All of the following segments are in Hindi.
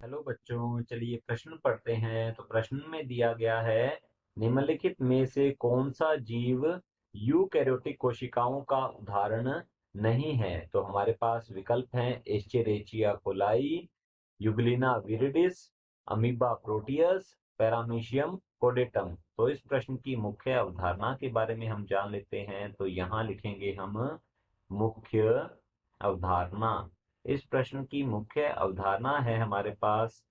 हेलो बच्चों, चलिए प्रश्न पढ़ते हैं। तो प्रश्न में दिया गया है, निम्नलिखित में से कौन सा जीव यूकैरियोटिक कोशिकाओं का उदाहरण नहीं है। तो हमारे पास विकल्प हैं Escherichia coli, Euglena viridis, Amoeba proteus, Paramecium caudatum. तो इस प्रश्न की मुख्य अवधारणा के बारे में हम जान लेते हैं। तो यहाँ लिखेंगे हम मुख्य अवधारणा। इस प्रश्न की मुख्य अवधारणा है हमारे पास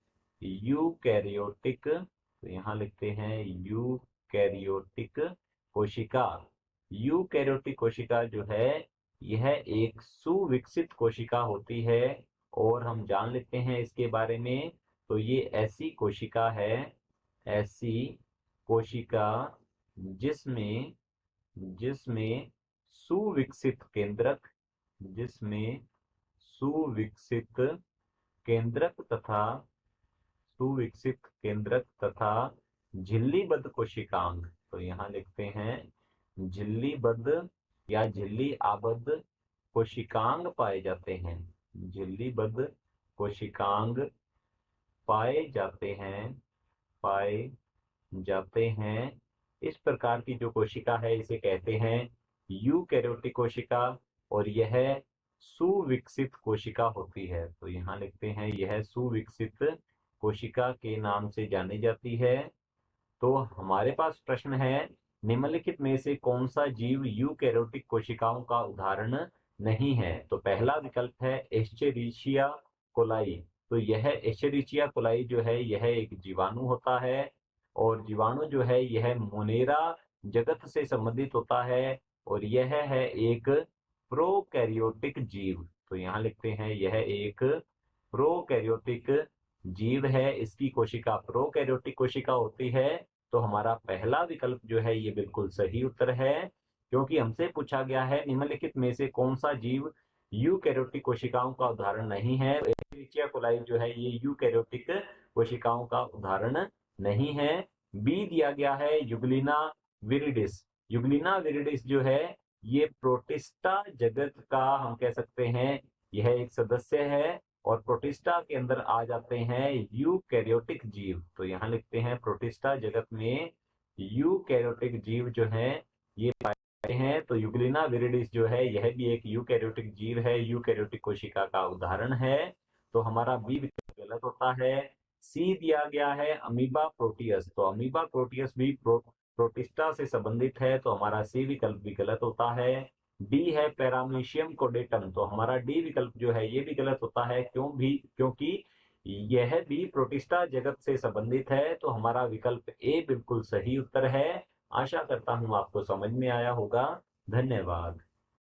यूकैरियोटिक। तो यहाँ लिखते हैं यूकैरियोटिक कोशिका। यूकैरियोटिक कोशिका जो है यह एक सुविकसित कोशिका होती है। और हम जान लेते हैं इसके बारे में। तो ये ऐसी कोशिका है, ऐसी कोशिका जिसमें जिसमें सुविकसित केंद्रक जिसमें सुविकसित केंद्रक तथा सुविकसित केंद्रक तथा झिल्लीबद्ध कोशिकांग। तो यहाँ लिखते हैं झिल्लीबद्ध या झिल्ली आबद्ध कोशिकांग पाए जाते हैं। झिल्लीबद्ध कोशिकांग पाए जाते हैं पाए जाते हैं। इस प्रकार की जो कोशिका है इसे कहते हैं यूकैरियोटिक कोशिका। और यह सुविकसित कोशिका होती है। तो यहाँ लिखते हैं यह सुविकसित कोशिका के नाम से जानी जाती है। तो हमारे पास प्रश्न है, निम्नलिखित में से कौन सा जीव यूकैरियोटिक कोशिकाओं का उदाहरण नहीं है। तो पहला विकल्प है एस्चेरिचिया कोलाई। तो यह एस्चेरिचिया कोलाई जो है यह एक जीवाणु होता है। और जीवाणु जो है यह मोनेरा जगत से संबंधित होता है। और यह है एक प्रोकैरियोटिक जीव। तो यहाँ लिखते हैं यह एक प्रोकैरियोटिक जीव है। इसकी कोशिका प्रोकैरियोटिक कोशिका होती है। तो हमारा पहला विकल्प जो है ये बिल्कुल सही उत्तर है, क्योंकि हमसे पूछा गया है निम्नलिखित में से कौन सा जीव यूकैरियोटिक कोशिकाओं का उदाहरण नहीं है। एस्चेरिचिया कोलाई जो है ये यूकैरियोटिक कोशिकाओं का उदाहरण नहीं है। बी दिया गया है यूग्लिना विरिडिस। यूग्लिना विरिडिस जो है ये प्रोटिस्टा जगत का हम कह सकते हैं यह एक सदस्य है। और प्रोटिस्टा के अंदर आ जाते हैं यूकैरियोटिक जीव। तो यहाँ लिखते हैं प्रोटिस्टा जगत में यूकैरियोटिक जीव जो है ये पाए हैं। तो यूग्लिना विरिडिस जो है यह भी एक यूकैरियोटिक जीव है, यूकैरियोटिक कोशिका का उदाहरण है। तो हमारा बी विकल्प गलत होता है। सी दिया गया है अमीबा प्रोटियस। तो अमीबा प्रोटियस भी प्रोटिस्टा से संबंधित है। तो हमारा सी विकल्प भी गलत होता है। डी है पैरामीशियम कोडेटम। तो हमारा डी विकल्प जो है ये भी गलत होता है, क्योंकि यह भी प्रोटिस्टा जगत से संबंधित है। तो हमारा विकल्प ए बिल्कुल सही उत्तर है। आशा करता हूं आपको समझ में आया होगा। धन्यवाद।